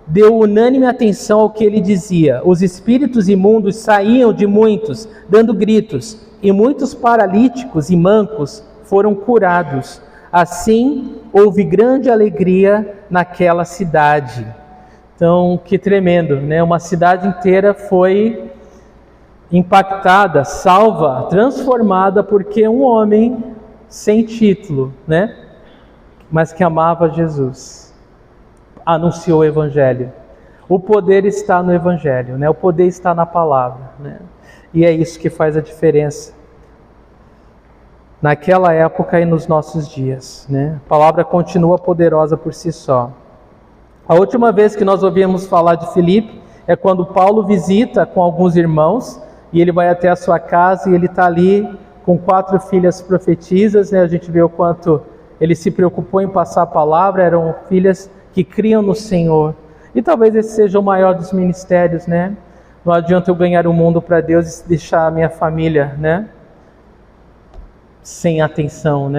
deu unânime atenção ao que ele dizia. Os espíritos imundos saíam de muitos, dando gritos, e muitos paralíticos e mancos foram curados. Assim, houve grande alegria naquela cidade. Então, que tremendo, Uma cidade inteira foi impactada, salva, transformada, porque um homem sem título, mas que amava Jesus, anunciou o Evangelho. O poder está no Evangelho, o poder está na palavra, E é isso que faz a diferença naquela época e nos nossos dias, A palavra continua poderosa por si só. A última vez que nós ouvimos falar de Filipe é quando Paulo visita com alguns irmãos e ele vai até a sua casa e ele está ali com 4 filhas profetisas, A gente vê o quanto ele se preocupou em passar a palavra. Eram filhas que criam no Senhor. E talvez esse seja o maior dos ministérios, Não adianta eu ganhar o mundo para Deus e deixar a minha família, sem atenção,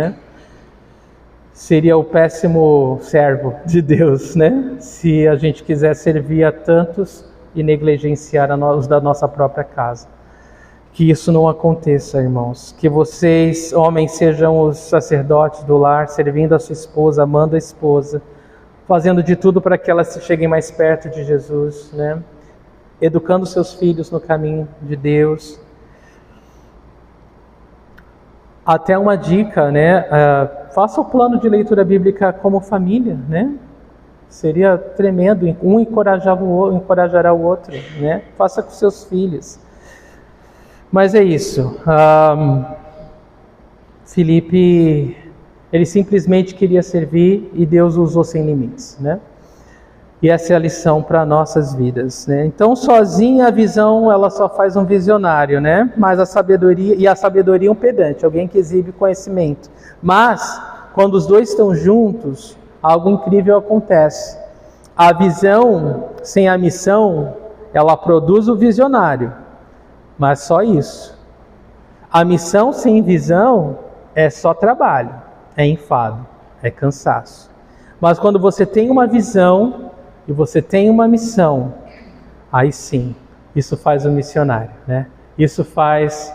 Seria o péssimo servo de Deus, Se a gente quiser servir a tantos e negligenciar os da nossa própria casa. Que isso não aconteça, irmãos. Que vocês, homens, sejam os sacerdotes do lar, servindo a sua esposa, amando a esposa, fazendo de tudo para que elas cheguem mais perto de Jesus, Educando seus filhos no caminho de Deus. Até uma dica, faça o plano de leitura bíblica como família, Seria tremendo, um encorajará o outro, Faça com seus filhos. Mas é isso. Filipe, ele simplesmente queria servir e Deus o usou sem limites, né? E essa é a lição para nossas vidas, né? Então, sozinha a visão, ela só faz um visionário, né? Mas a sabedoria é um pedante, alguém que exibe conhecimento. Mas, quando os dois estão juntos, algo incrível acontece. A visão sem a missão, ela produz o visionário, mas só isso. A missão sem visão é só trabalho, é enfado, é cansaço. Mas quando você tem uma visão e você tem uma missão, aí sim, isso faz um missionário, né? Isso faz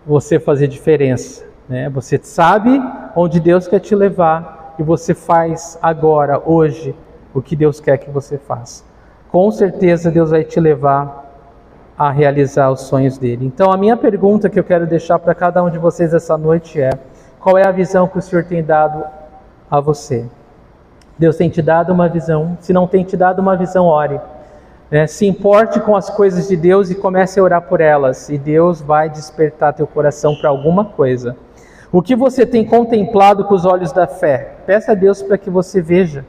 você fazer diferença, né? Você sabe onde Deus quer te levar e você faz agora, hoje, o que Deus quer que você faça. Com certeza Deus vai te levar a realizar os sonhos dele. Então a minha pergunta que eu quero deixar para cada um de vocês essa noite é: qual é a visão que o Senhor tem dado a você? Deus tem te dado uma visão. Se não tem te dado uma visão, ore. Se importe com as coisas de Deus e comece a orar por elas. E Deus vai despertar teu coração para alguma coisa. O que você tem contemplado com os olhos da fé? Peça a Deus para que você veja.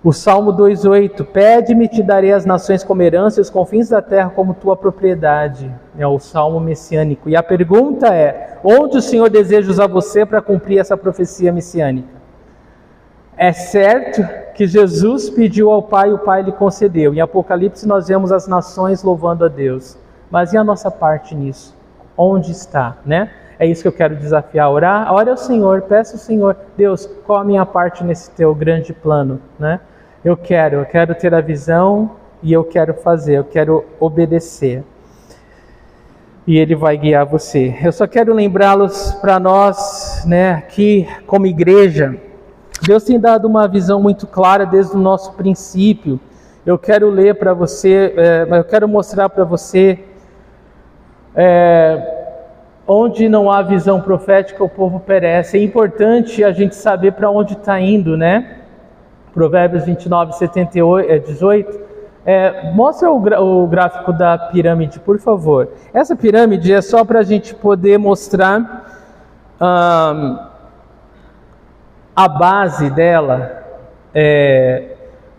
O Salmo 2,8: Pede-me e te darei as nações como herança e os confins da terra como tua propriedade. É o Salmo messiânico. E a pergunta é: onde o Senhor deseja usar você para cumprir essa profecia messiânica? É certo que Jesus pediu ao Pai e o Pai lhe concedeu. Em Apocalipse nós vemos as nações louvando a Deus. Mas e a nossa parte nisso? Onde está, né? É isso que eu quero desafiar, orar. Ore ao Senhor, peça ao Senhor: Deus, qual a minha parte nesse teu grande plano, né? Eu quero ter a visão e eu quero fazer, eu quero obedecer. E Ele vai guiar você. Eu só quero lembrá-los para nós, né, aqui como igreja, Deus tem dado uma visão muito clara desde o nosso princípio. Eu quero ler para você, eu quero mostrar para você, onde não há visão profética o povo perece. É importante a gente saber para onde está indo, né? Provérbios 29, 18. Mostra o gráfico da pirâmide, por favor. Essa pirâmide é só para a gente poder mostrar a base dela.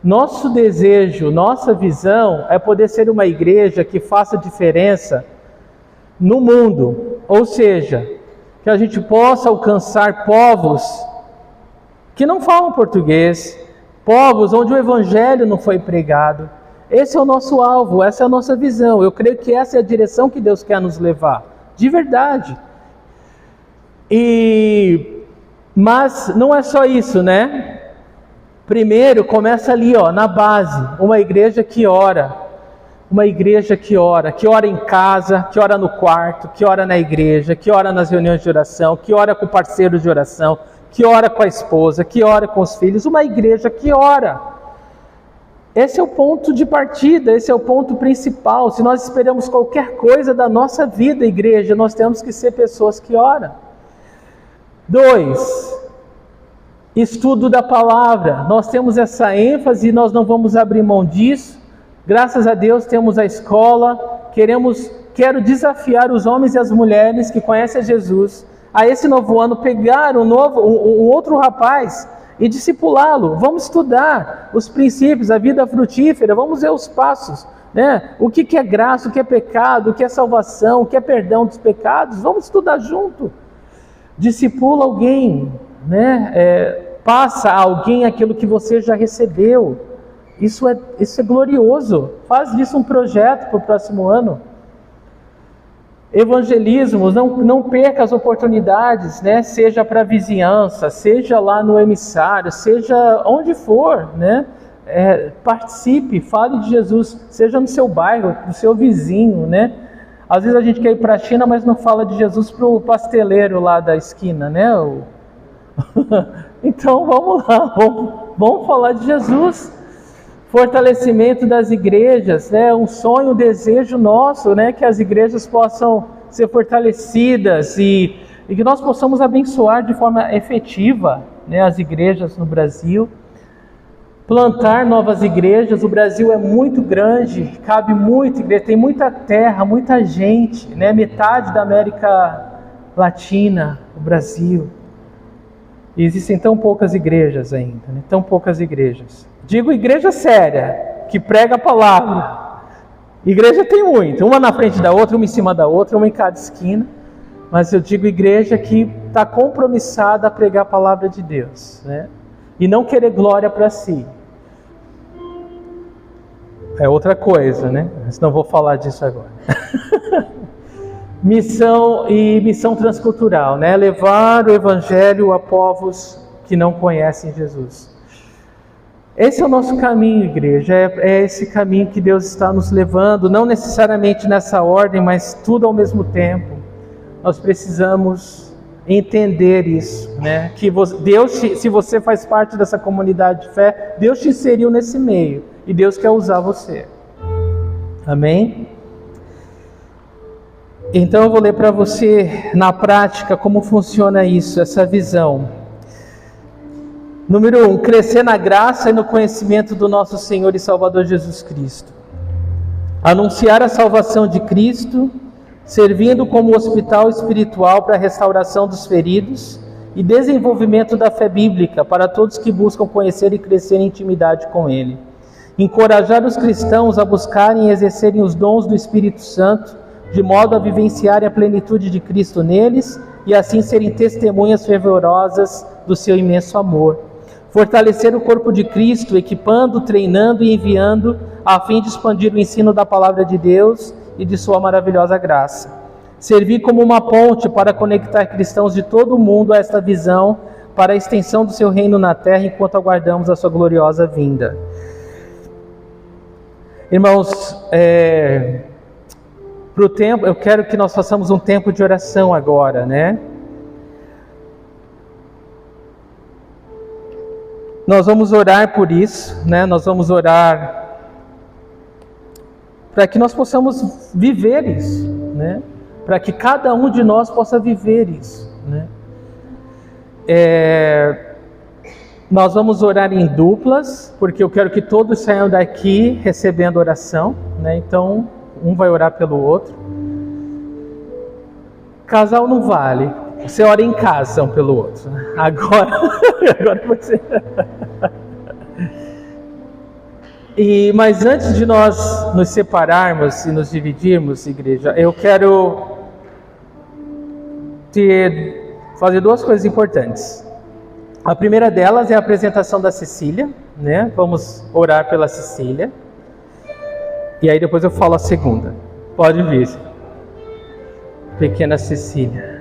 Nosso desejo, nossa visão é poder ser uma igreja que faça diferença no mundo. Ou seja, que a gente possa alcançar povos que não falam português, povos onde o evangelho não foi pregado. Esse é o nosso alvo, essa é a nossa visão. Eu creio que essa é a direção que Deus quer nos levar, de verdade. Mas não é só isso, né? Primeiro começa ali, na base, uma igreja que ora. Uma igreja que ora em casa, que ora no quarto, que ora na igreja, que ora nas reuniões de oração, que ora com parceiros de oração, que ora com a esposa, que ora com os filhos. Uma igreja que ora. Esse é o ponto de partida, esse é o ponto principal. Se nós esperamos qualquer coisa da nossa vida, igreja, nós temos que ser pessoas que oram. 2, estudo da palavra. Nós temos essa ênfase e nós não vamos abrir mão disso. Graças a Deus temos a escola. Quero desafiar os homens e as mulheres que conhecem a Jesus a esse novo ano pegar um outro rapaz e discipulá-lo. Vamos estudar os princípios, a vida frutífera, vamos ver os passos, né? O que é graça, o que é pecado, o que é salvação, o que é perdão dos pecados. Vamos estudar junto. Discipula alguém, né? Passa a alguém aquilo que você já recebeu. Isso é glorioso. Faz disso um projeto para o próximo ano. Evangelismo, não perca as oportunidades, né? Seja para a vizinhança, seja lá no emissário, seja onde for, né? Participe, fale de Jesus, seja no seu bairro, no seu vizinho, né? Às vezes a gente quer ir para a China, mas não fala de Jesus para o pasteleiro lá da esquina, né? Então vamos lá, vamos falar de Jesus. Fortalecimento das igrejas, né? Um sonho, um desejo nosso, né? Que as igrejas possam ser fortalecidas e que nós possamos abençoar de forma efetiva, né? As igrejas no Brasil. plantar novas igrejas. O Brasil é muito grande, cabe muita igreja, tem muita terra, muita gente, né? Metade da América Latina, o Brasil. E existem tão poucas igrejas ainda, né? Tão poucas igrejas. Digo igreja séria, que prega a palavra. Igreja tem muito, uma na frente da outra, uma em cima da outra, uma em cada esquina. Mas eu digo igreja que está compromissada a pregar a palavra de Deus, né? E não querer glória para si. É outra coisa, né? Mas não vou falar disso agora. Missão transcultural, né? Levar o evangelho a povos que não conhecem Jesus. Esse é o nosso caminho, igreja. É esse caminho que Deus está nos levando, não necessariamente nessa ordem, mas tudo ao mesmo tempo. Nós precisamos entender isso, né? Que Deus, se você faz parte dessa comunidade de fé, Deus te inseriu nesse meio e Deus quer usar você. Amém? Então eu vou ler para você na prática como funciona isso, essa visão. Número 1, crescer na graça e no conhecimento do nosso Senhor e Salvador Jesus Cristo. Anunciar a salvação de Cristo, servindo como hospital espiritual para a restauração dos feridos e desenvolvimento da fé bíblica para todos que buscam conhecer e crescer em intimidade com Ele. Encorajar os cristãos a buscarem e exercerem os dons do Espírito Santo, de modo a vivenciarem a plenitude de Cristo neles e assim serem testemunhas fervorosas do seu imenso amor. Fortalecer o corpo de Cristo, equipando, treinando e enviando, a fim de expandir o ensino da palavra de Deus e de sua maravilhosa graça. Servir como uma ponte para conectar cristãos de todo o mundo a esta visão, para a extensão do seu reino na terra, enquanto aguardamos a sua gloriosa vinda. Irmãos, pro tempo, eu quero que nós façamos um tempo de oração agora, né? Nós vamos orar por isso, né? Nós vamos orar para que nós possamos viver isso, né? Para que cada um de nós possa viver isso, né? Nós vamos orar em duplas, porque eu quero que todos saiam daqui recebendo oração, né? Então, um vai orar pelo outro. Casal não vale. Você ora em casa um pelo outro. Agora você... Mas antes de nós nos separarmos e nos dividirmos, igreja, eu quero fazer duas coisas importantes. A primeira delas é a apresentação da Cecília, né? Vamos orar pela Cecília. E aí depois eu falo a segunda. Pode vir. Pequena Cecília.